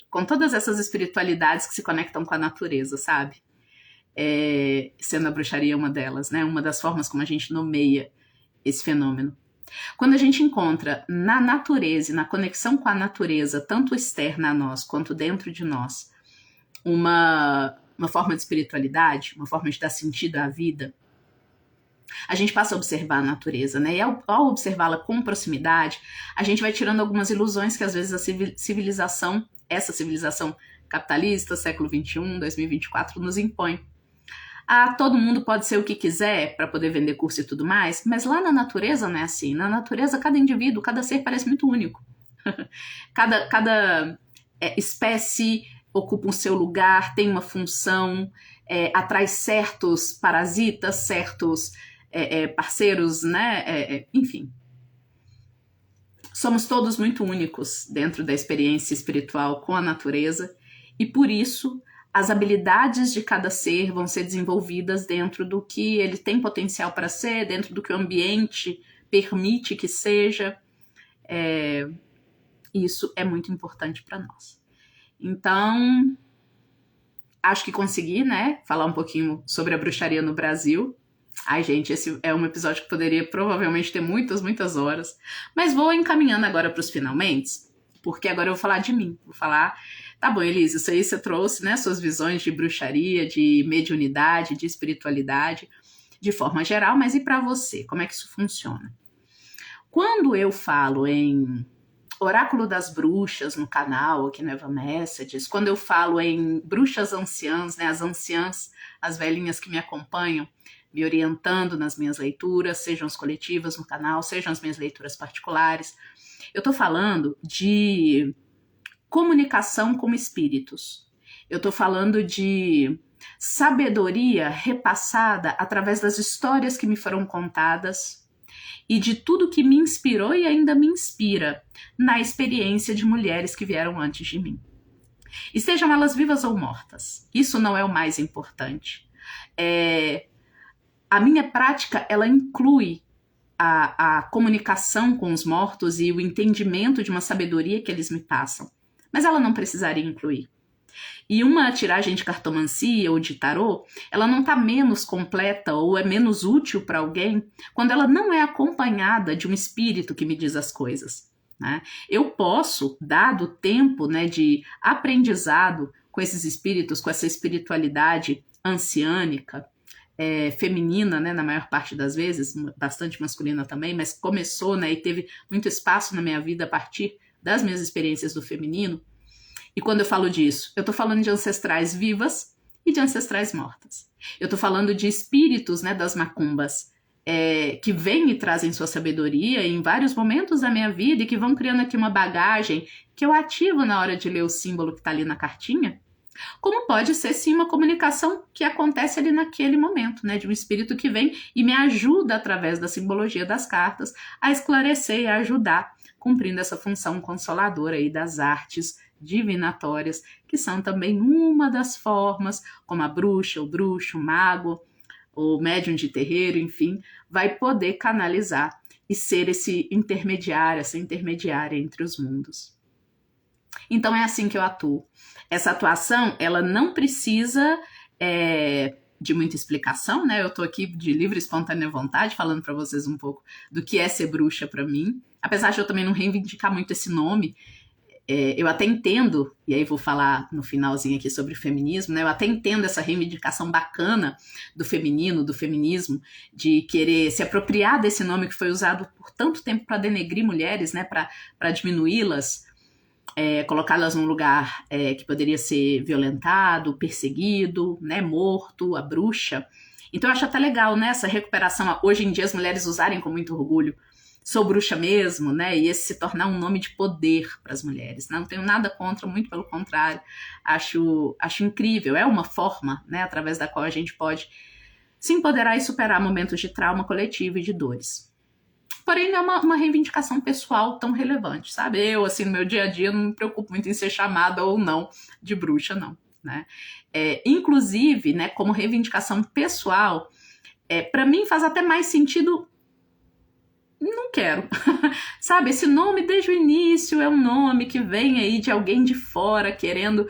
com todas essas espiritualidades que se conectam com a natureza, sabe? Sendo a bruxaria uma delas, né? Uma das formas como a gente nomeia esse fenômeno. Quando a gente encontra na natureza e na conexão com a natureza, tanto externa a nós quanto dentro de nós, uma forma de espiritualidade, uma forma de dar sentido à vida, a gente passa a observar a natureza, né? E ao observá-la com proximidade, a gente vai tirando algumas ilusões que às vezes essa civilização capitalista, século XXI, 2024, nos impõe. Todo mundo pode ser o que quiser para poder vender curso e tudo mais, mas lá na natureza não é assim. Na natureza, cada indivíduo, cada ser parece muito único. cada espécie ocupa o seu lugar, tem uma função, atrai certos parasitas, certos parceiros, né? Enfim. Somos todos muito únicos dentro da experiência espiritual com a natureza e, por isso, as habilidades de cada ser vão ser desenvolvidas dentro do que ele tem potencial para ser, dentro do que o ambiente permite que seja. Isso é muito importante para nós. Então, acho que consegui, né, falar um pouquinho sobre a bruxaria no Brasil. Ai, gente, esse é um episódio que poderia provavelmente ter muitas, muitas horas. Mas vou encaminhando agora para os finalmente, porque agora eu vou falar de mim. Vou falar, tá bom, Elise, isso aí você trouxe, né, suas visões de bruxaria, de mediunidade, de espiritualidade, de forma geral, mas e para você? Como é que isso funciona? Quando eu falo em Oráculo das Bruxas no canal, aqui no Eva Messages, quando eu falo em bruxas anciãs, né, as anciãs, as velhinhas que me acompanham, me orientando nas minhas leituras, sejam as coletivas no canal, sejam as minhas leituras particulares, eu tô falando de comunicação com espíritos. Eu tô falando de sabedoria repassada através das histórias que me foram contadas e de tudo que me inspirou e ainda me inspira na experiência de mulheres que vieram antes de mim. Estejam elas vivas ou mortas. Isso não é o mais importante. A minha prática, ela inclui a comunicação com os mortos e o entendimento de uma sabedoria que eles me passam. Mas ela não precisaria incluir. E uma tiragem de cartomancia ou de tarô, ela não está menos completa ou é menos útil para alguém quando ela não é acompanhada de um espírito que me diz as coisas, né? Eu posso, dado o tempo, né, de aprendizado com esses espíritos, com essa espiritualidade anciânica, feminina, né, na maior parte das vezes, bastante masculina também, mas começou, né, e teve muito espaço na minha vida a partir das minhas experiências do feminino. E quando eu falo disso, eu tô falando de ancestrais vivas e de ancestrais mortas. Eu tô falando de espíritos, né, das macumbas, que vêm e trazem sua sabedoria em vários momentos da minha vida e que vão criando aqui uma bagagem que eu ativo na hora de ler o símbolo que está ali na cartinha, como pode ser sim uma comunicação que acontece ali naquele momento, né, de um espírito que vem e me ajuda através da simbologia das cartas a esclarecer e a ajudar, cumprindo essa função consoladora aí das artes divinatórias, que são também uma das formas, como a bruxa, o bruxo, o mago, o médium de terreiro, enfim, vai poder canalizar e ser esse intermediário, essa intermediária entre os mundos. Então é assim que eu atuo. Essa atuação, ela não precisa de muita explicação, né? Eu tô aqui de livre e espontânea vontade, falando para vocês um pouco do que é ser bruxa para mim. Apesar de eu também não reivindicar muito esse nome, eu até entendo, e aí vou falar no finalzinho aqui sobre o feminismo, né? Eu até entendo essa reivindicação bacana do feminino, do feminismo, de querer se apropriar desse nome que foi usado por tanto tempo para denegrir mulheres, né? Para diminuí-las, colocá-las num lugar que poderia ser violentado, perseguido, né? Morto, a bruxa. Então eu acho até legal, né? Essa recuperação, hoje em dia as mulheres usarem com muito orgulho. Sou bruxa mesmo, né? E esse se tornar um nome de poder para as mulheres. Não tenho nada contra, muito pelo contrário. Acho incrível. É uma forma, né, através da qual a gente pode se empoderar e superar momentos de trauma coletivo e de dores. Porém, não é uma reivindicação pessoal tão relevante, sabe? Eu, assim, no meu dia a dia, não me preocupo muito em ser chamada ou não de bruxa, não, né? Inclusive, né, como reivindicação pessoal, para mim faz até mais sentido. Não quero, sabe? Esse nome desde o início é um nome que vem aí de alguém de fora querendo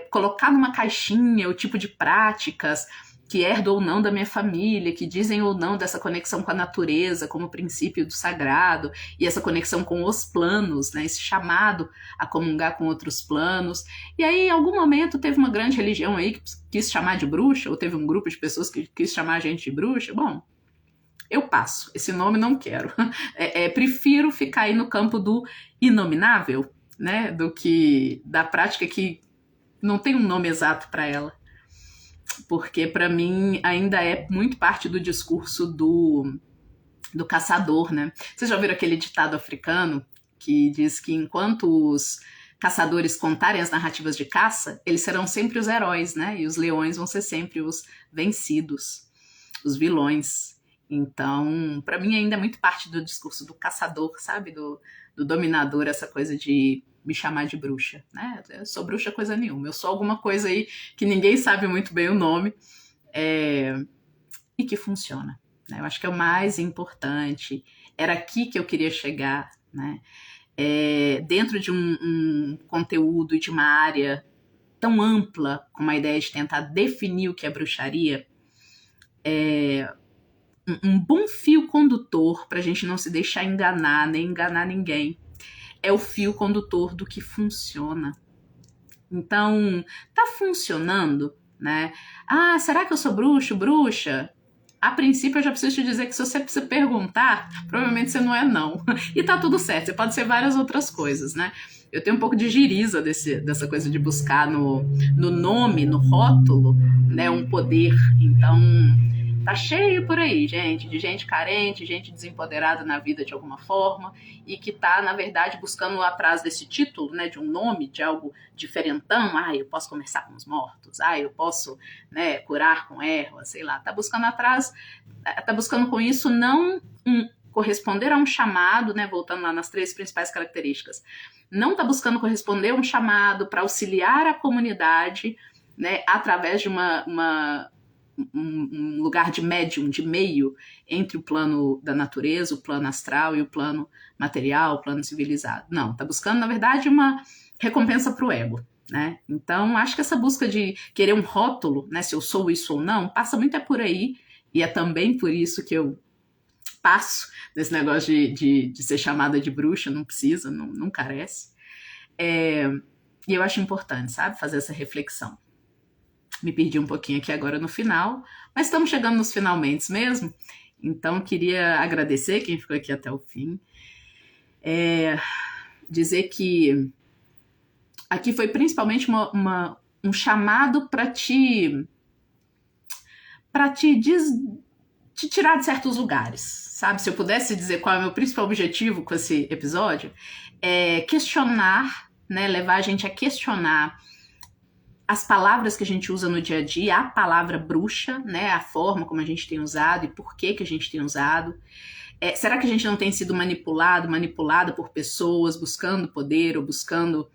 colocar numa caixinha o tipo de práticas que herdo ou não da minha família, que dizem ou não dessa conexão com a natureza como princípio do sagrado e essa conexão com os planos, né? Esse chamado a comungar com outros planos. E aí, em algum momento, teve uma grande religião aí que quis chamar de bruxa, ou teve um grupo de pessoas que quis chamar a gente de bruxa. Bom, eu passo, esse nome não quero. Prefiro ficar aí no campo do inominável, né, do que da prática que não tem um nome exato para ela. Porque para mim ainda é muito parte do discurso do caçador, né? Vocês já ouviram aquele ditado africano que diz que enquanto os caçadores contarem as narrativas de caça, eles serão sempre os heróis, né? E os leões vão ser sempre os vencidos, os vilões. Então, para mim ainda é muito parte do discurso do caçador, sabe? Do dominador, essa coisa de me chamar de bruxa, né? Eu sou bruxa coisa nenhuma, eu sou alguma coisa aí que ninguém sabe muito bem o nome e que funciona, né? Eu acho que é o mais importante, era aqui que eu queria chegar, né? Dentro de um conteúdo e de uma área tão ampla, com a ideia de tentar definir o que é bruxaria, um bom fio condutor para a gente não se deixar enganar, nem enganar ninguém, é o fio condutor do que funciona. Então, tá funcionando, né? Ah, será que eu sou bruxo, bruxa? A princípio, eu já preciso te dizer que se você precisa perguntar, provavelmente você não é não. E tá tudo certo, você pode ser várias outras coisas, né? Eu tenho um pouco de giriza dessa coisa de buscar no nome, no rótulo, né, um poder. Então, tá cheio por aí, gente, de gente carente, gente desempoderada na vida de alguma forma e que tá, na verdade, buscando atrás desse título, né, de um nome, de algo diferentão. Ah, eu posso conversar com os mortos. Ah, eu posso, né, curar com ervas, sei lá. Tá buscando com isso não corresponder a um chamado, né, voltando lá nas 3 principais características. Não tá buscando corresponder a um chamado para auxiliar a comunidade, né, através de um lugar de médium, de meio entre o plano da natureza, o plano astral e o plano material, o plano civilizado. Não, tá buscando, na verdade, uma recompensa para o ego, né? Então, acho que essa busca de querer um rótulo, né, se eu sou isso ou não, passa muito por aí, e é também por isso que eu passo desse negócio de ser chamada de bruxa, não precisa, não carece. E eu acho importante, sabe, fazer essa reflexão. Me perdi um pouquinho aqui agora no final, mas estamos chegando nos finalmente mesmo. Então, queria agradecer quem ficou aqui até o fim. Dizer que aqui foi principalmente um chamado para te tirar de certos lugares, sabe? Se eu pudesse dizer qual é o meu principal objetivo com esse episódio, é questionar, né? Levar a gente a questionar as palavras que a gente usa no dia a dia, a palavra bruxa, né? A forma como a gente tem usado e por que a gente tem usado. Será que a gente não tem sido manipulada por pessoas buscando poder ou buscando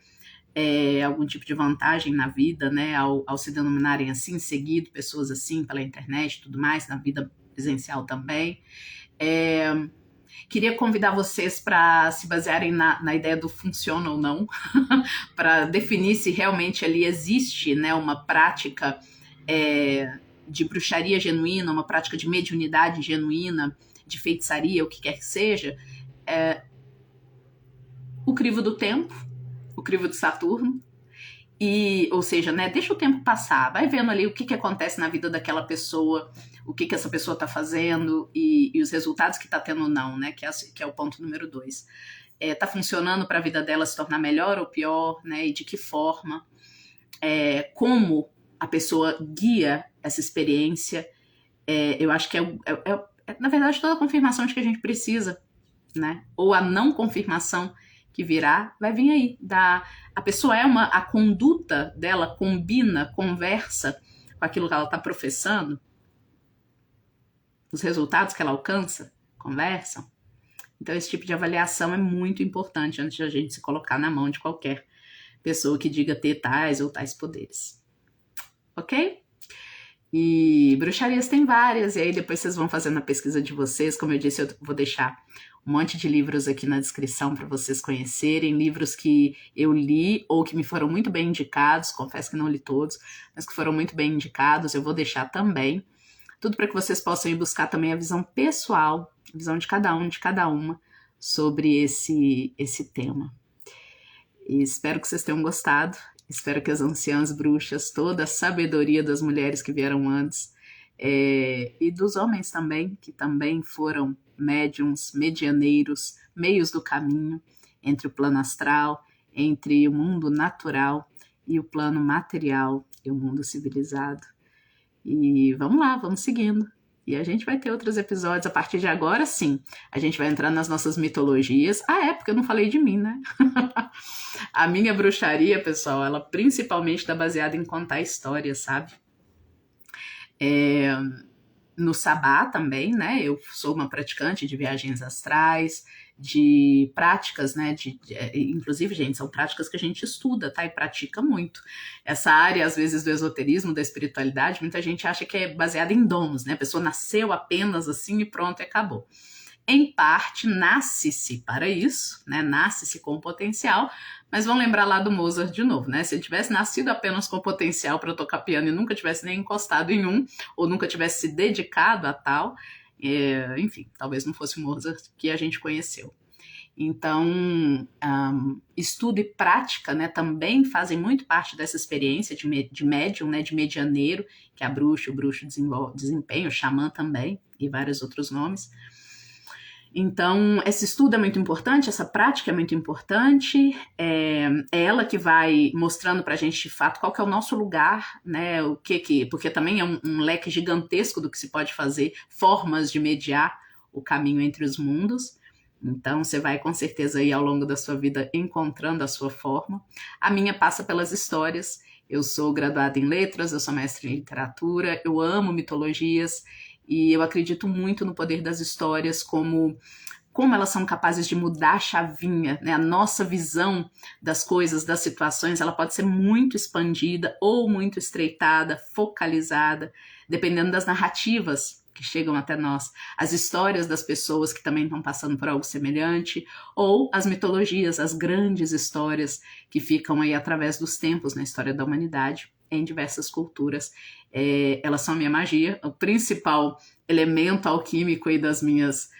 algum tipo de vantagem na vida, né? Ao se denominarem assim, seguido pessoas assim pela internet e tudo mais, na vida presencial também. Queria convidar vocês para se basearem na ideia do funciona ou não, para definir se realmente ali existe, né, uma prática de bruxaria genuína, uma prática de mediunidade genuína, de feitiçaria, o que quer que seja. O crivo do tempo, o crivo de Saturno, ou seja, né, deixa o tempo passar, vai vendo ali o que acontece na vida daquela pessoa, o que essa pessoa está fazendo e os resultados que está tendo ou não, né, que é o ponto número 2. Está funcionando para a vida dela se tornar melhor ou pior, né, e de que forma, como a pessoa guia essa experiência. Eu acho que na verdade, toda a confirmação de que a gente precisa, né, ou a não confirmação que virá, vai vir aí. A pessoa a conduta dela combina, conversa com aquilo que ela está professando, os resultados que ela alcança, conversam. Então esse tipo de avaliação é muito importante antes de a gente se colocar na mão de qualquer pessoa que diga ter tais ou tais poderes. Ok? E bruxarias tem várias, e aí depois vocês vão fazendo a pesquisa de vocês. Como eu disse, eu vou deixar um monte de livros aqui na descrição para vocês conhecerem, livros que eu li ou que me foram muito bem indicados, confesso que não li todos, mas que foram muito bem indicados, eu vou deixar também. Tudo para que vocês possam ir buscar também a visão pessoal, a visão de cada um, de cada uma, sobre esse tema. E espero que vocês tenham gostado. Espero que as anciãs bruxas, toda a sabedoria das mulheres que vieram antes, e dos homens também, que também foram médiums, medianeiros, meios do caminho entre o plano astral, entre o mundo natural e o plano material e o mundo civilizado. E vamos lá, vamos seguindo. E a gente vai ter outros episódios a partir de agora, sim. A gente vai entrar nas nossas mitologias. Porque eu não falei de mim, né? A minha bruxaria, pessoal, ela principalmente está baseada em contar histórias, sabe? No sabá também, né? Eu sou uma praticante de viagens astrais, de práticas, né? Inclusive, gente, são práticas que a gente estuda, tá? E pratica muito. Essa área, às vezes, do esoterismo, da espiritualidade, muita gente acha que é baseada em dons, né? A pessoa nasceu apenas assim e pronto, e acabou. Em parte, nasce-se para isso, né? Nasce-se com potencial, mas vão lembrar lá do Mozart de novo, né? Se ele tivesse nascido apenas com potencial para tocar piano e nunca tivesse nem encostado em ou nunca tivesse se dedicado a tal, enfim, talvez não fosse o Mozart que a gente conheceu. Então, estudo e prática, né, também fazem muito parte dessa experiência de médium, né, de medianeiro, que a bruxa, o bruxo desempenha, o xamã também, e vários outros nomes. Então, esse estudo é muito importante, essa prática é muito importante, é ela que vai mostrando pra gente, de fato, qual que é o nosso lugar, né, porque também é um leque gigantesco do que se pode fazer, formas de mediar o caminho entre os mundos. Então, você vai, com certeza, aí, ao longo da sua vida, encontrando a sua forma. A minha passa pelas histórias. Eu sou graduada em letras, eu sou mestre em literatura, eu amo mitologias, e eu acredito muito no poder das histórias, como elas são capazes de mudar a chavinha, né? A nossa visão das coisas, das situações, ela pode ser muito expandida ou muito estreitada, focalizada, dependendo das narrativas que chegam até nós, as histórias das pessoas que também estão passando por algo semelhante, ou as mitologias, as grandes histórias que ficam aí através dos tempos na história da humanidade, em diversas culturas. Elas são a minha magia, o principal elemento alquímico aí das minhas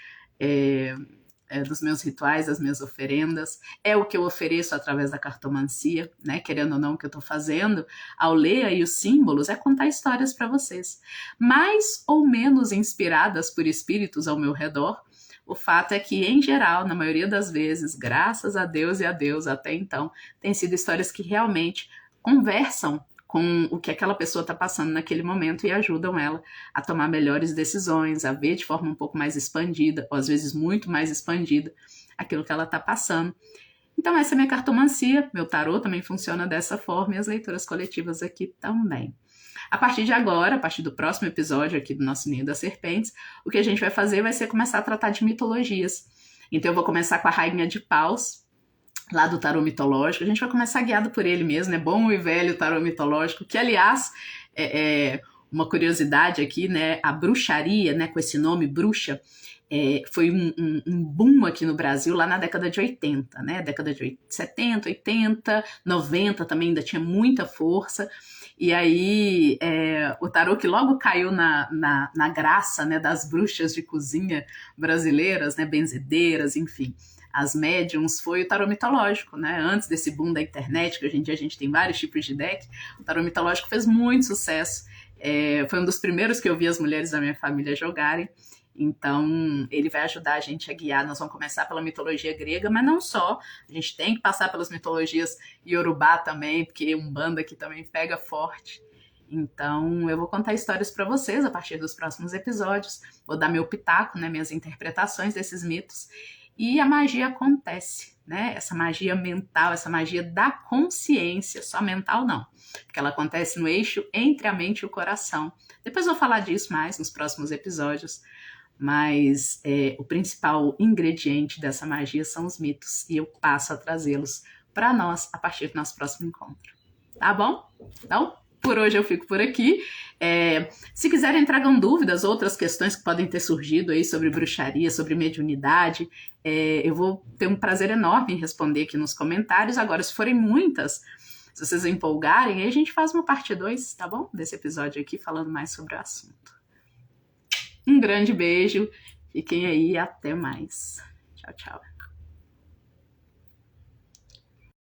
dos meus rituais, das minhas oferendas, é o que eu ofereço através da cartomancia, né? Querendo ou não, o que eu estou fazendo ao ler aí os símbolos é contar histórias para vocês, mais ou menos inspiradas por espíritos ao meu redor. O fato é que, em geral, na maioria das vezes, graças a Deus e a Deus até então, tem sido histórias que realmente conversam com o que aquela pessoa está passando naquele momento e ajudam ela a tomar melhores decisões, a ver de forma um pouco mais expandida, ou às vezes muito mais expandida, aquilo que ela está passando. Então essa é a minha cartomancia, meu tarô também funciona dessa forma e as leituras coletivas aqui também. A partir de agora, a partir do próximo episódio aqui do nosso Ninho das Serpentes, o que a gente vai fazer vai ser começar a tratar de mitologias. Então eu vou começar com a Rainha de Paus, lá do tarô mitológico. A gente vai começar guiado por ele mesmo, né? Bom e velho tarô mitológico, que aliás, uma curiosidade aqui, né? A bruxaria, né? Com esse nome, bruxa, foi um boom aqui no Brasil lá na década de 80, né? Década de 70, 80, 90 também ainda tinha muita força. E aí, o tarô que logo caiu na graça, né, das bruxas de cozinha brasileiras, né, benzedeiras, enfim, as médiums, foi o tarô mitológico, né? Antes desse boom da internet, que hoje em dia a gente tem vários tipos de deck, o tarô mitológico fez muito sucesso. Foi um dos primeiros que eu vi as mulheres da minha família jogarem. Então, ele vai ajudar a gente a guiar. Nós vamos começar pela mitologia grega, mas não só. A gente tem que passar pelas mitologias iorubá também, porque Umbanda aqui também pega forte. Então, eu vou contar histórias para vocês a partir dos próximos episódios. Vou dar meu pitaco, né, minhas interpretações desses mitos. E a magia acontece, né? Essa magia mental, essa magia da consciência, só mental não, porque ela acontece no eixo entre a mente e o coração. Depois eu vou falar disso mais nos próximos episódios, mas o principal ingrediente dessa magia são os mitos, e eu passo a trazê-los para nós a partir do nosso próximo encontro. Tá bom? Então, por hoje eu fico por aqui. Se quiserem, tragam dúvidas, outras questões que podem ter surgido aí sobre bruxaria, sobre mediunidade, eu vou ter um prazer enorme em responder aqui nos comentários. Agora, se forem muitas, se vocês empolgarem, aí a gente faz uma parte 2, tá bom? Desse episódio aqui, falando mais sobre o assunto. Um grande beijo, fiquem aí e até mais. Tchau, tchau.